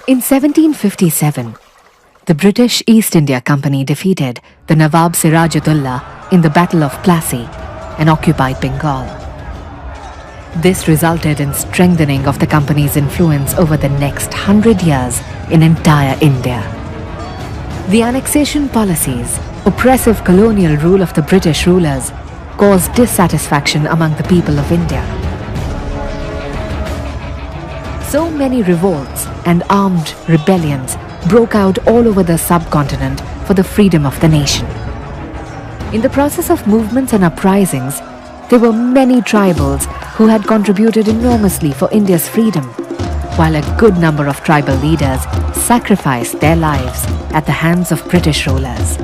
In 1757, the British East India Company defeated the Nawab Siraj-ud-Dowla in the Battle of Plassey and occupied Bengal. This resulted in strengthening of the company's influence over the next 100 years in entire India. The annexation policies, oppressive colonial rule of the British rulers, caused dissatisfaction among the people of India. So many revolts and armed rebellions broke out all over the subcontinent for the freedom of the nation. In the process of movements and uprisings, there were many tribals who had contributed enormously for India's freedom, while a good number of tribal leaders sacrificed their lives at the hands of British rulers.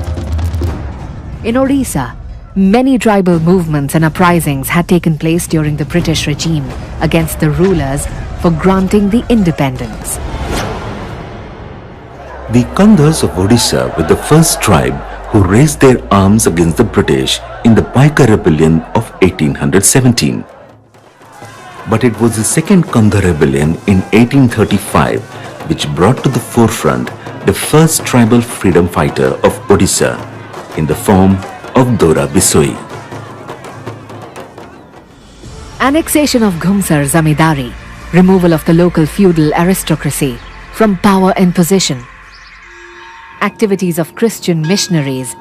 In Odisha, many tribal movements and uprisings had taken place during the British regime against the rulers for granting the independence. The Kandhas of Odisha were the first tribe who raised their arms against the British in the Paika Rebellion of 1817. But it was the second Kandha Rebellion in 1835 which brought to the forefront the first tribal freedom fighter of Odisha in the form of Dora Bisoi. Annexation of Ghumsar Zamindari, removal of the local feudal aristocracy from power and position, activities of Christian missionaries,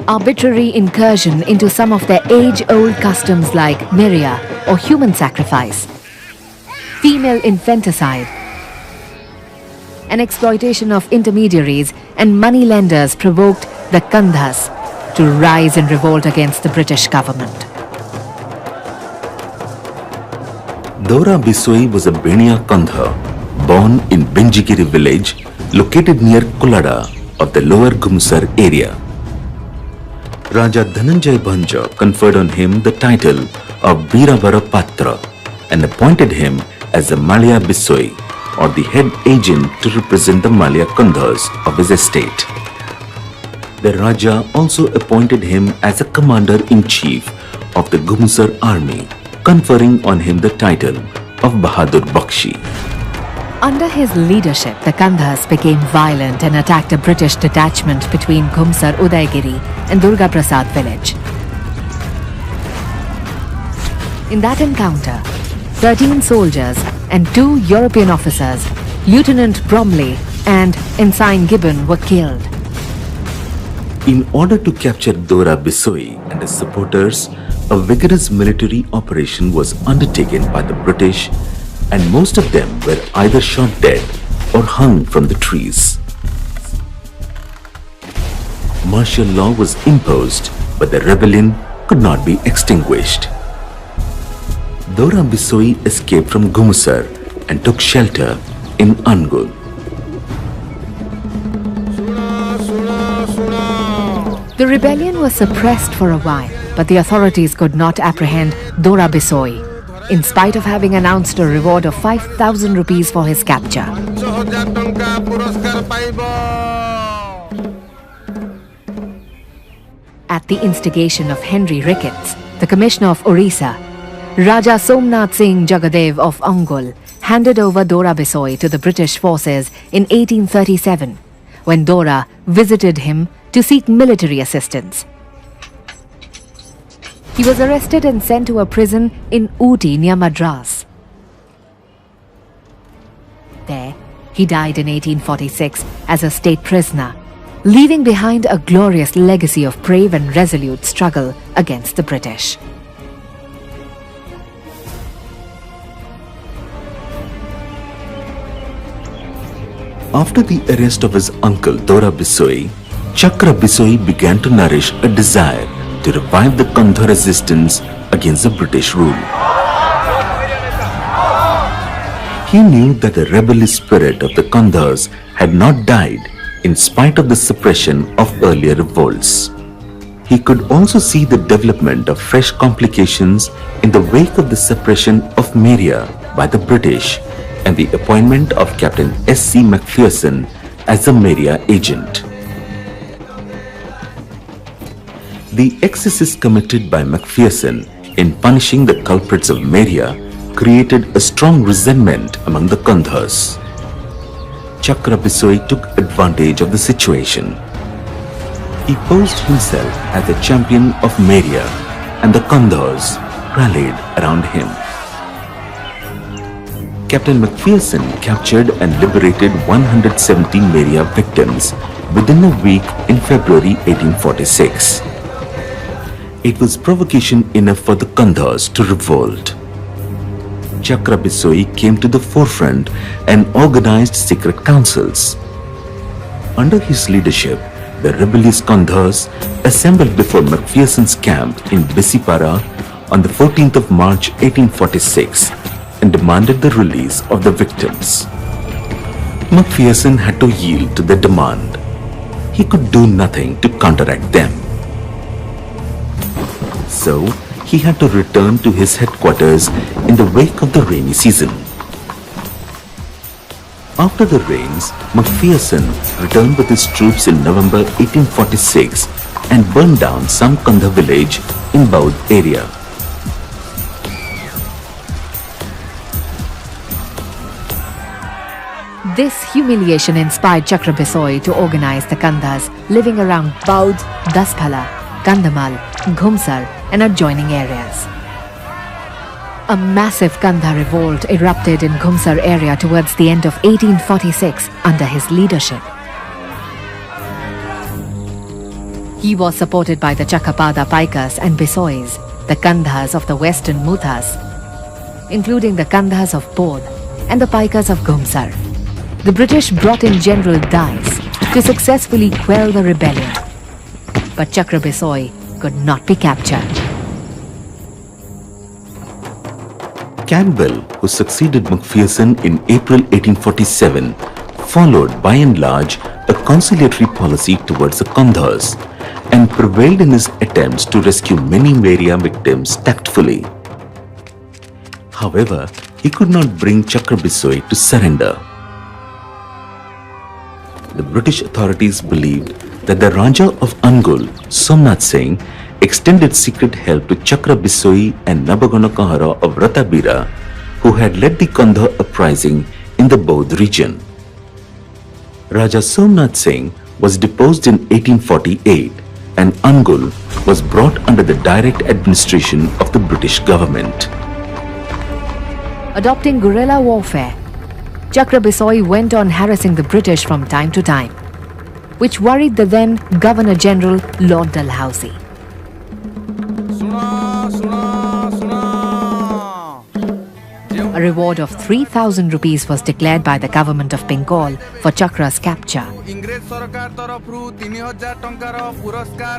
arbitrary incursion into some of their age-old customs like Miriya or human sacrifice, female infanticide, and exploitation of intermediaries and moneylenders provoked the Kandhas to rise in revolt against the British government. Dora Bisoi was a Beniya Kandha born in Benjigiri village located near Kulada of the lower Ghumsar area. Raja Dhananjay Bhanja conferred on him the title of Veeravara Patra and appointed him as the Malaya Bisoi, or the head agent to represent the Malaya Kandhas of his estate. The Raja also appointed him as a commander-in-chief of the Ghumsar army, conferring on him the title of Bahadur Bakshi. Under his leadership, the Kandhas became violent and attacked a British detachment between Ghumsar Udaygiri and Durga Prasad village. In that encounter, 13 soldiers and 2 European officers, Lieutenant Bromley and Ensign Gibbon, were killed. In order to capture Dora Bisoi and his supporters, a vigorous military operation was undertaken by the British, and most of them were either shot dead or hung from the trees. Martial law was imposed, but the rebellion could not be extinguished. Dora Bisoi escaped from Ghumsar and took shelter in Angul. The rebellion was suppressed for a while, but the authorities could not apprehend Dora Bisoi, in spite of having announced a reward of 5,000 rupees for his capture. At the instigation of Henry Ricketts, the Commissioner of Odisha, Raja Somnath Singh Jagadev of Angul handed over Dora Bisoi to the British forces in 1837, when Dora visited him to seek military assistance. He was arrested and sent to a prison in Ooty near Madras. There, he died in 1846 as a state prisoner, leaving behind a glorious legacy of brave and resolute struggle against the British. After the arrest of his uncle Dora Bisoi, Chakra Bisoi began to nourish a desire to revive the Kandha resistance against the British rule. He knew that the rebellious spirit of the Kandhas had not died in spite of the suppression of earlier revolts. He could also see the development of fresh complications in the wake of the suppression of Miriya by the British and the appointment of Captain S.C. Macpherson as the Miriya agent. The excesses committed by Macpherson in punishing the culprits of Miriya created a strong resentment among the Kandhas. Chakra Bisoi took advantage of the situation. He posed himself as the champion of Meria, and the Kandhas rallied around him. Captain McPherson captured and liberated 117 Meria victims within a week in February 1846. It was provocation enough for the Kandhas to revolt. Chakra Bisoi came to the forefront and organized secret councils. Under his leadership, the rebellious Kandhas assembled before McPherson's camp in Bisipara on the 14th of March 1846 and demanded the release of the victims. McPherson had to yield to their demand. He could do nothing to counteract them. So, he had to return to his headquarters in the wake of the rainy season. After the rains, McPherson returned with his troops in November 1846 and burned down some Kandha village in Baudh area. This humiliation inspired Chakra Bisoi to organize the Kandhas living around Baudh, Dasphala, Kandhamal, Ghumsar and adjoining areas. A massive Kandha revolt erupted in Ghumsar area towards the end of 1846 under his leadership. He was supported by the Chakapada Paikas and Bisois, the Kandhas of the western Muthas, including the Kandhas of Baudh and the Paikas of Ghumsar. The British brought in General Dice to successfully quell the rebellion. But Chakra Bisoi could not be captured. Campbell, who succeeded McPherson in April 1847, followed by and large a conciliatory policy towards the Kandhas and prevailed in his attempts to rescue many Meria victims tactfully. However, he could not bring Chakra Bisoi to surrender. The British authorities believed that the Raja of Angul, Somnath Singh, extended secret help to Chakra Bisoi and Nabagana Kahara of Ratabira, who had led the Kandha uprising in the Baudh region. Raja Somnath Singh was deposed in 1848 and Angul was brought under the direct administration of the British government. Adopting guerrilla warfare, Chakra Bisoi went on harassing the British from time to time, which worried the then Governor-General Lord Dalhousie. A reward of 3,000 rupees was declared by the government of Bengal for Chakra's capture.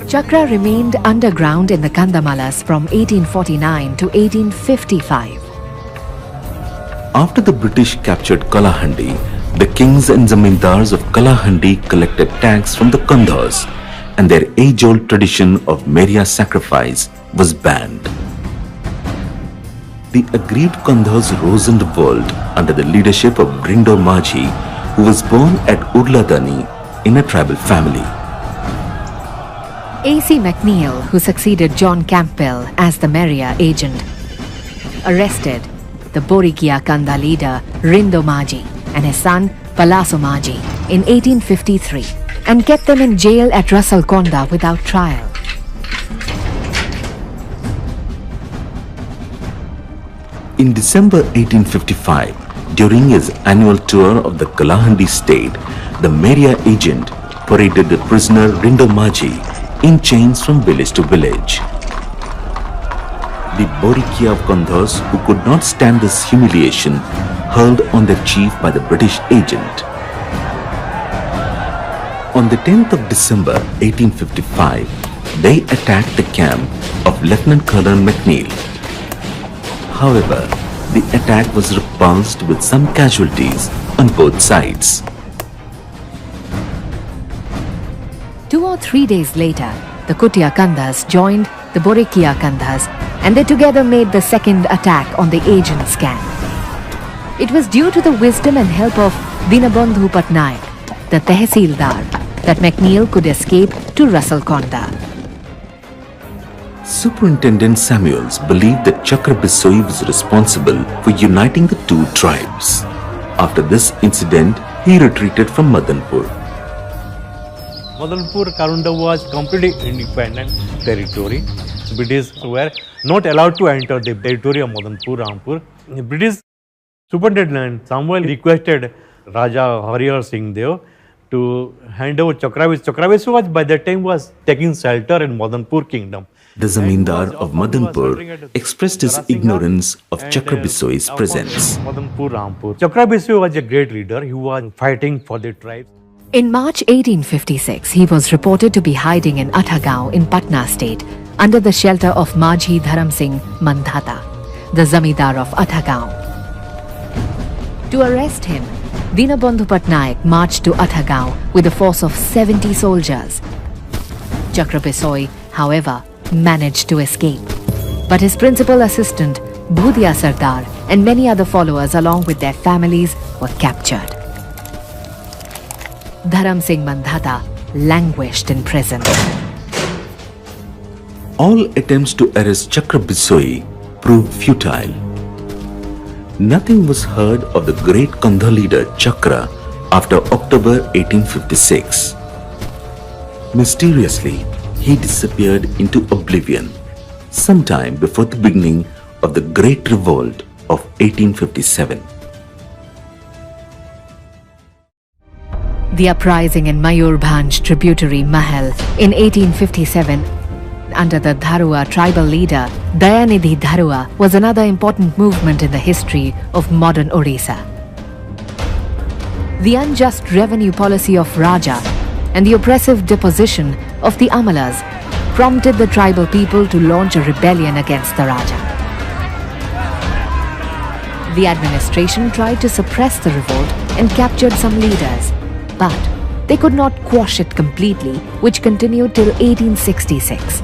Chakra remained underground in the Kandhamalas from 1849 to 1855. After the British captured Kalahandi, the kings and zamindars of Kalahandi collected tax from the Kandhas, and their age-old tradition of Meria sacrifice was banned. The aggrieved Kandhas rose in revolt under the leadership of Brindo Majhi, who was born at Urladani in a tribal family. A.C. McNeill, who succeeded John Campbell as the Meria agent, arrested the Borikia Kandha leader Rindo Maji and his son Palaso Maji in 1853 and kept them in jail at Rasalkonda without trial. In December 1855, during his annual tour of the Kalahandi state, the Meria agent paraded the prisoner Rindo Maji in chains from village to village. The Borikia of Kandhas, who could not stand this humiliation, hurled on their chief by the British agent. On the 10th of December 1855, they attacked the camp of Lieutenant Colonel McNeill. However, the attack was repulsed with some casualties on both sides. 2 or 3 days later, the Kutia Kandhas joined the Borikia Kandhas and they together made the second attack on the agent's camp. It was due to the wisdom and help of Dinabandhu Patnaik, the Tehsildar, that McNeill could escape to Rasalkonda. Superintendent Samuels believed that Chakra Bisoi was responsible for uniting the two tribes. After this incident, he retreated from Madanpur. Madanpur, Karunda was completely independent territory. British were not allowed to enter the territory of Madanpur, Rampur. The British superintendent Samuel requested Raja Hariyar Singh Dev to hand over Chakrabesu. Chakrabesu was by that time was taking shelter in Madanpur kingdom. The Zamindar of Madanpur expressed his ignorance of Chakrabesu's presence. Madanpur, Rampur. Chakrabesu was a great leader. He was fighting for the tribes. In March 1856, he was reported to be hiding in Athagaon in Patna state under the shelter of Majhi Dharam Singh Mandhata, the Zamindar of Athagaon. To arrest him, Dinabandhu Patnaik marched to Athagaon with a force of 70 soldiers. Chakrabesu, however, managed to escape. But his principal assistant, Bhudia Sardar, and many other followers along with their families were captured. Dharam Singh Mandhata languished in prison. All attempts to arrest Chakrabesu proved futile. Nothing was heard of the great Kandha leader Chakra after October 1856. Mysteriously, he disappeared into oblivion sometime before the beginning of the Great Revolt of 1857. The uprising in Mayurbhanj tributary Mahal in 1857 under the Dharua tribal leader Dayanidhi Dharua was another important movement in the history of modern Odisha. The unjust revenue policy of Raja and the oppressive deposition of the Amalas prompted the tribal people to launch a rebellion against the Raja. The administration tried to suppress the revolt and captured some leaders, but they could not quash it completely, which continued till 1866.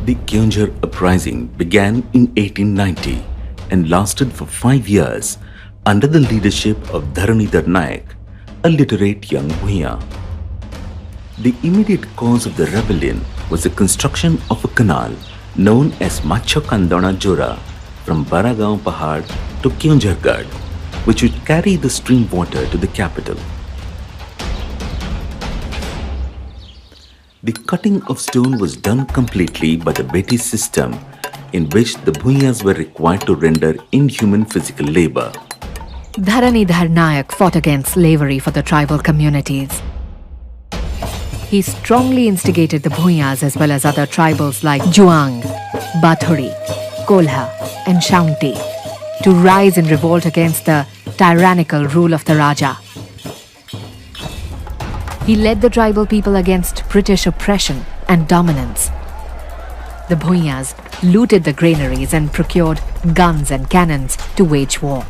The Kionjar uprising began in 1890 and lasted for 5 years under the leadership of Dharanidhar Nayak, a literate young Bhuiya. The immediate cause of the rebellion was the construction of a canal known as Macho Kandana Jora from Baragaon Pahad to Kionjargarh, which would carry the stream water to the capital. The cutting of stone was done completely by the Beti system, in which the Bhuiyas were required to render inhuman physical labor. Dharanidhar Nayak fought against slavery for the tribal communities. He strongly instigated the Bhuiyas as well as other tribals like Juang, Bathuri, Kolha and Shaunti to rise in revolt against the tyrannical rule of the Raja. He led the tribal people against British oppression and dominance. The Bhuiyas looted the granaries and procured guns and cannons to wage war.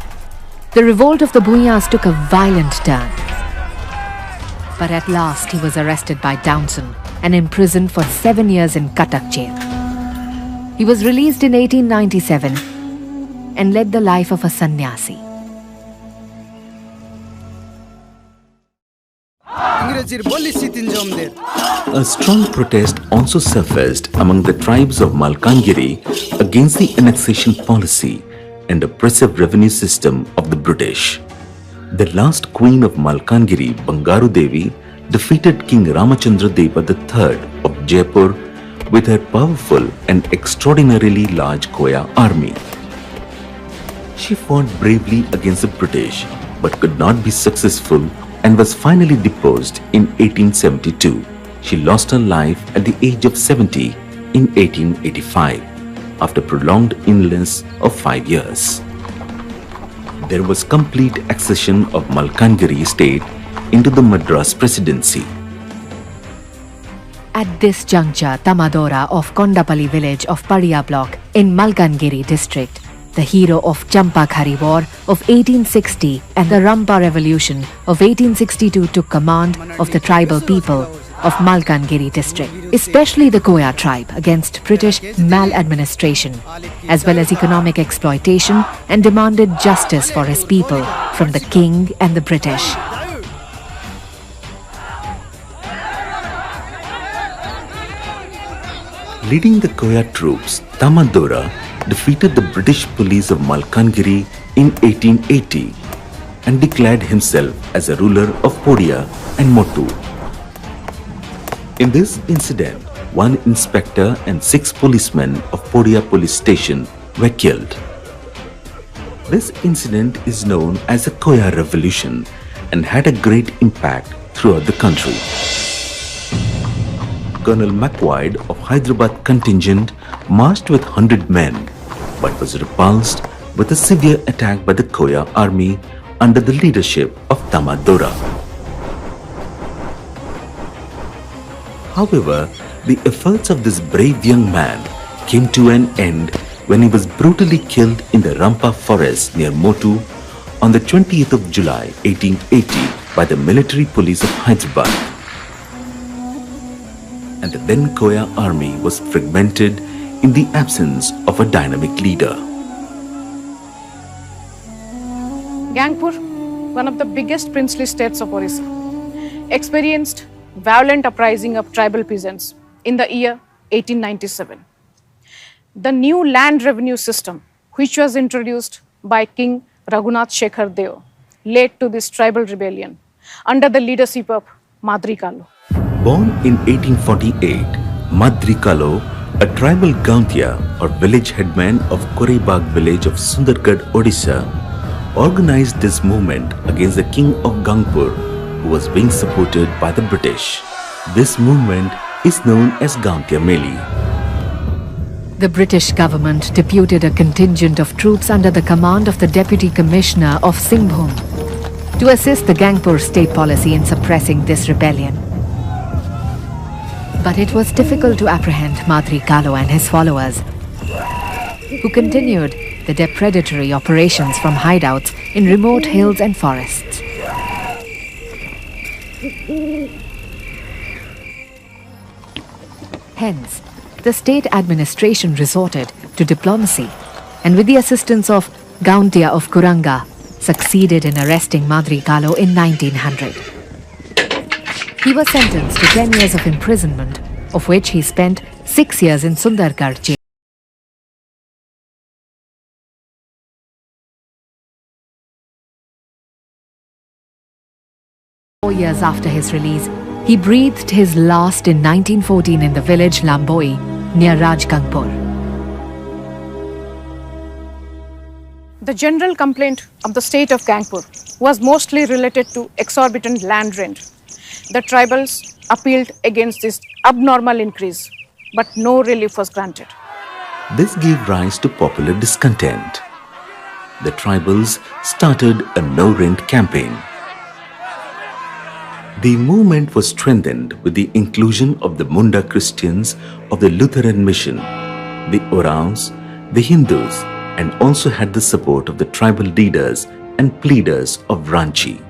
The revolt of the Bhuiyas took a violent turn. But at last he was arrested by Downson and imprisoned for 7 years in Cuttack jail. He was released in 1897 and led the life of a sannyasi. A strong protest also surfaced among the tribes of Malkangiri against the annexation policy and oppressive revenue system of the British. The last queen of Malkangiri, Bangaru Devi, defeated King Ramachandra Deva III of Jaipur with her powerful and extraordinarily large Koya army. She fought bravely against the British but could not be successful and was finally deposed in 1872. She lost her life at the age of 70 in 1885 after prolonged illness of 5 years. There was complete accession of Malkangiri state into the Madras presidency. At this juncture, Tamadora of Kondapalli village of Padiya block in Malkangiri district, the hero of Champakhari War of 1860 and the Rampa Revolution of 1862 took command of the tribal people of Malkangiri district, especially the Koya tribe, against British maladministration as well as economic exploitation, and demanded justice for his people from the king and the British. Leading the Koya troops, Tamadora defeated the British police of Malkangiri in 1880 and declared himself as a ruler of Podia and Mottu. In this incident, one inspector and 6 policemen of Podia police station were killed. This incident is known as the Koya Revolution and had a great impact throughout the country. Colonel McWide of Hyderabad contingent marched with 100 men but was repulsed with a severe attack by the Koya army under the leadership of Tamadora. However, the efforts of this brave young man came to an end when he was brutally killed in the Rampa forest near Motu on the 20th of July 1880 by the military police of Hyderabad. And the then Koya army was fragmented in the absence of a dynamic leader. Gangpur, one of the biggest princely states of Odisha, experienced violent uprising of tribal peasants in the year 1897. The new land revenue system, which was introduced by King Raghunath Shekhar Deo, led to this tribal rebellion under the leadership of Madri Kalo. Born in 1848, Madri Kalo, a tribal Gauntia or village headman of Korebag village of Sundargarh, Odisha, organized this movement against the king of Gangpur, who was being supported by the British. This movement is known as Gauntia Meli. The British government deputed a contingent of troops under the command of the Deputy Commissioner of Singhbhum to assist the Gangpur state policy in suppressing this rebellion. But it was difficult to apprehend Madri Kalo and his followers, who continued the depredatory operations from hideouts in remote hills and forests. Hence, the state administration resorted to diplomacy and with the assistance of Gauntia of Kuranga, succeeded in arresting Madri Kalo in 1900. He was sentenced to 10 years of imprisonment, of which he spent 6 years in Sundargarh jail. 4 years after his release, he breathed his last in 1914 in the village Lamboi near Rajgangpur. The general complaint of the state of Gangpur was mostly related to exorbitant land rent. The tribals appealed against this abnormal increase, but no relief was granted. This gave rise to popular discontent. The tribals started a no-rent campaign. The movement was strengthened with the inclusion of the Munda Christians of the Lutheran Mission, the Oraons, the Hindus, and also had the support of the tribal leaders and pleaders of Ranchi.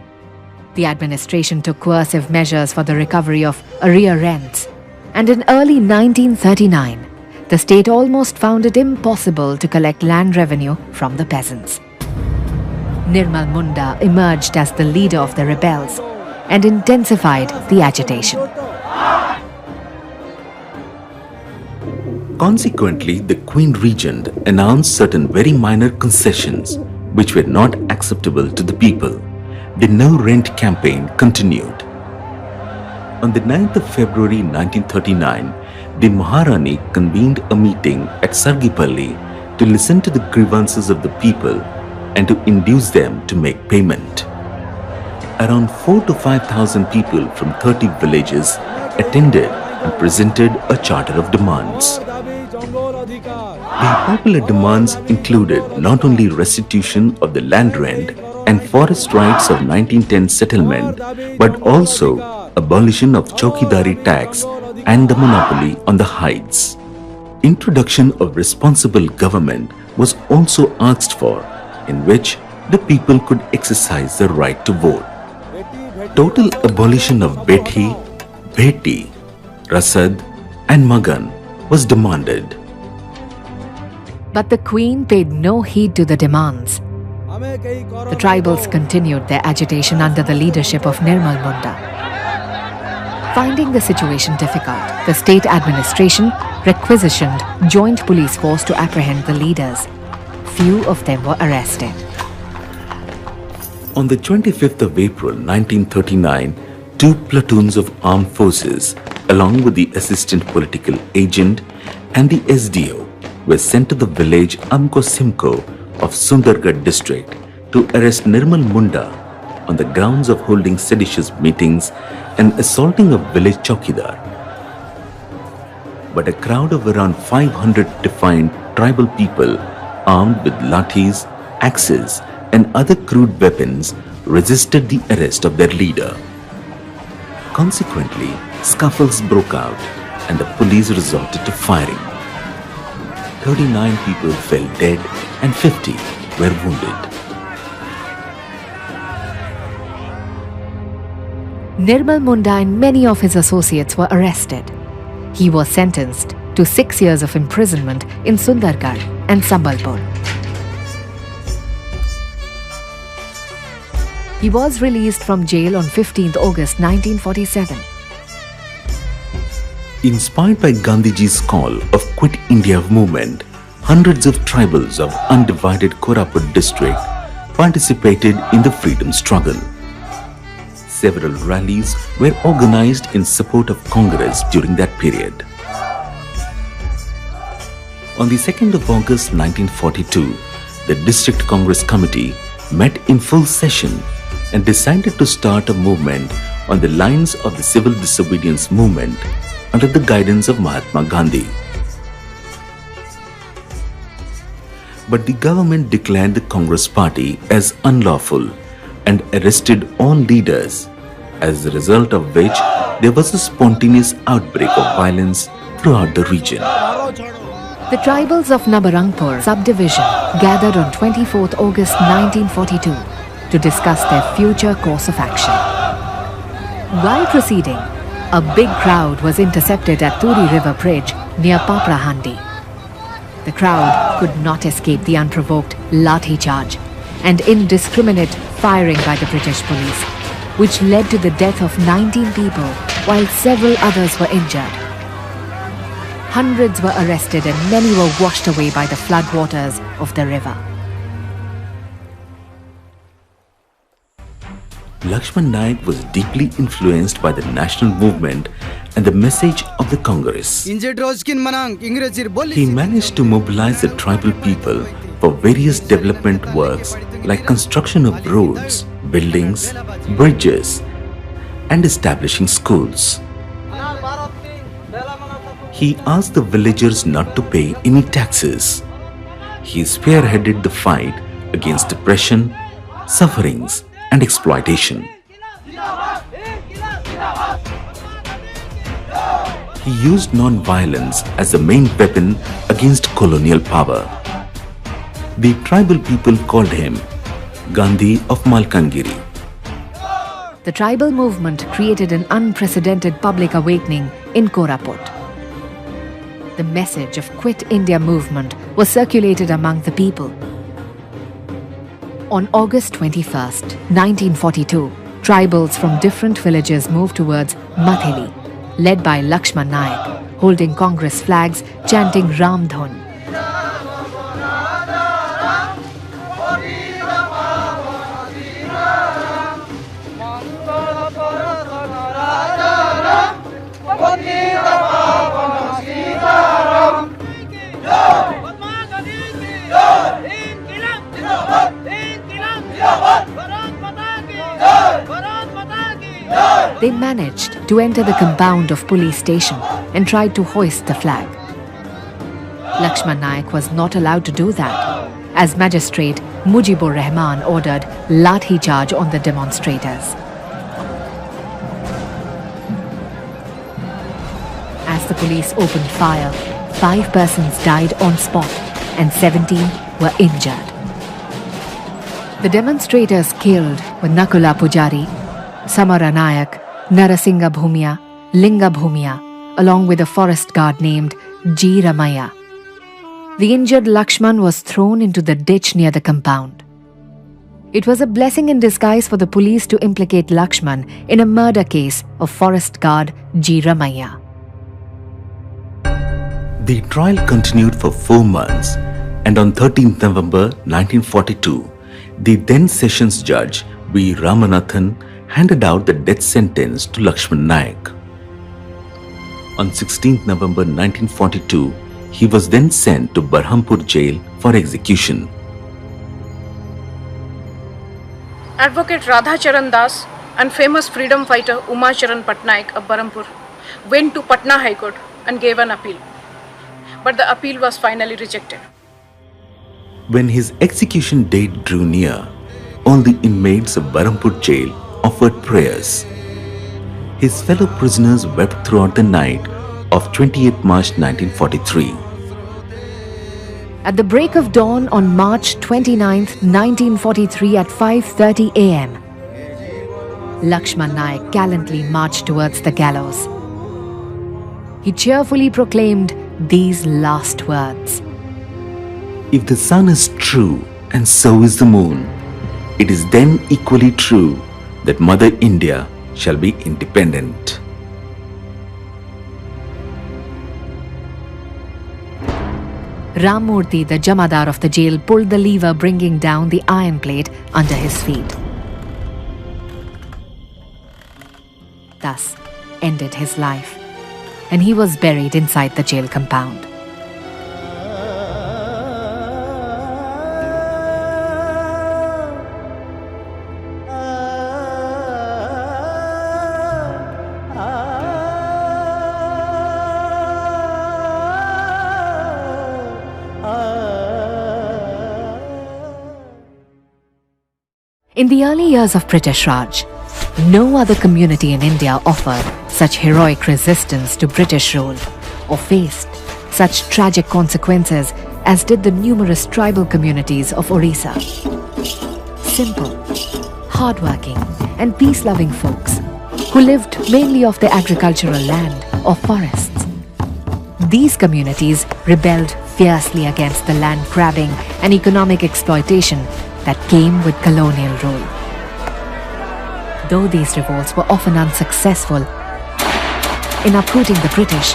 The administration took coercive measures for the recovery of arrear rents, and in early 1939, the state almost found it impossible to collect land revenue from the peasants. Nirmal Munda emerged as the leader of the rebels and intensified the agitation. Consequently, the Queen Regent announced certain very minor concessions which were not acceptable to the people. The no-rent campaign continued. On the 9th of February 1939, the Maharani convened a meeting at Sargipalli to listen to the grievances of the people and to induce them to make payment. Around 4,000 to 5,000 people from 30 villages attended and presented a charter of demands. The popular demands included not only restitution of the land rent and forest rights of 1910 settlement, but also abolition of Chowkidari tax and the monopoly on the hides. Introduction of responsible government was also asked for, in which the people could exercise the right to vote. Total abolition of Bethi, Bheti, Rasad and Magan was demanded. But the Queen paid no heed to the demands. The tribals continued their agitation under the leadership of Nirmal Munda. Finding the situation difficult, the state administration requisitioned joint police force to apprehend the leaders. Few of them were arrested. On the 25th of April 1939, two platoons of armed forces, along with the assistant political agent and the SDO, were sent to the village Amko-Simko of Sundargarh district to arrest Nirmal Munda on the grounds of holding seditious meetings and assaulting a village chowkidar. But a crowd of around 500 defiant tribal people armed with lathis, axes and other crude weapons resisted the arrest of their leader. Consequently, scuffles broke out and the police resorted to firing. 39 people fell dead and 50 were wounded. Nirmal Munda and many of his associates were arrested. He was sentenced to 6 years of imprisonment in Sundargarh and Sambalpur. He was released from jail on 15th August 1947. Inspired by Gandhiji's call of Quit India movement, hundreds of tribals of undivided Koraput district participated in the freedom struggle. Several rallies were organized in support of Congress during that period. On the 2nd of August 1942, the District Congress Committee met in full session and decided to start a movement on the lines of the civil disobedience movement under the guidance of Mahatma Gandhi. But the government declared the Congress Party as unlawful and arrested all leaders, as a result of which there was a spontaneous outbreak of violence throughout the region. The tribals of Nabarangpur subdivision gathered on 24th August 1942 to discuss their future course of action. While proceeding, a big crowd was intercepted at Turi River Bridge near Paprahandi. The crowd could not escape the unprovoked lathi charge and indiscriminate firing by the British police, which led to the death of 19 people while several others were injured. Hundreds were arrested and many were washed away by the floodwaters of the river. Laxman Nayak was deeply influenced by the national movement and the message of the Congress. He managed to mobilize the tribal people for various development works like construction of roads, buildings, bridges, and establishing schools. He asked the villagers not to pay any taxes. He spearheaded the fight against oppression, sufferings, and exploitation. He used non-violence as the main weapon against colonial power. The tribal people called him Gandhi of Malkangiri. The tribal movement created an unprecedented public awakening in Koraput. The message of Quit India movement was circulated among the people. On August 21st, 1942, tribals from different villages moved towards Mathili, led by Laxman Nayak, holding Congress flags, chanting Ram Dhun. They managed to enter the compound of police station and tried to hoist the flag. Laxman Nayak was not allowed to do that, as Magistrate Mujibur Rahman ordered lathi charge on the demonstrators. As the police opened fire, 5 persons died on spot and 17 were injured. The demonstrators killed were Nakula Pujari, Samara Nayak, Narasingha Bhumia, Linga Bhumia, along with a forest guard named G. Ramaya. The injured Lakshman was thrown into the ditch near the compound. It was a blessing in disguise for the police to implicate Lakshman in a murder case of forest guard G. Ramaya. The trial continued for 4 months, and on 13th November 1942, the then Sessions Judge V. Ramanathan handed out the death sentence to Laxman Nayak. On 16th November 1942, he was then sent to Berhampur jail for execution. Advocate Radha Charan Das and famous freedom fighter Uma Charan Patnaik of Berhampur went to Patna High Court and gave an appeal. But the appeal was finally rejected. When his execution date drew near, all the inmates of Berhampur jail offered prayers. His fellow prisoners wept throughout the night of 28 March 1943. At the break of dawn on March 29, 1943 at 5:30 a.m., Laxman Nayak gallantly marched towards the gallows. He cheerfully proclaimed these last words. If the sun is true and so is the moon, it is then equally true that Mother India shall be independent. Ramurthy, the Jamadar of the jail, pulled the lever bringing down the iron plate under his feet. Thus ended his life, and he was buried inside the jail compound. In the early years of British Raj, no other community in India offered such heroic resistance to British rule or faced such tragic consequences as did the numerous tribal communities of Odisha. Simple, hardworking and peace-loving folks who lived mainly off the agricultural land or forests. These communities rebelled fiercely against the land grabbing and economic exploitation that came with colonial rule. Though these revolts were often unsuccessful in uprooting the British,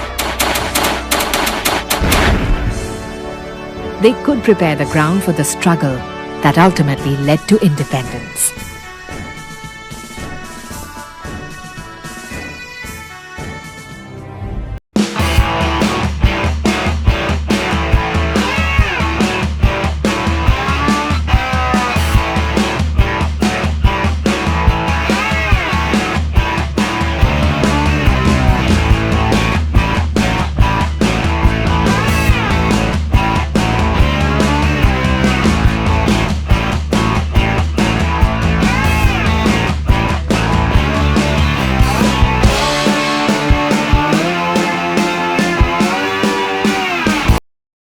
they could prepare the ground for the struggle that ultimately led to independence.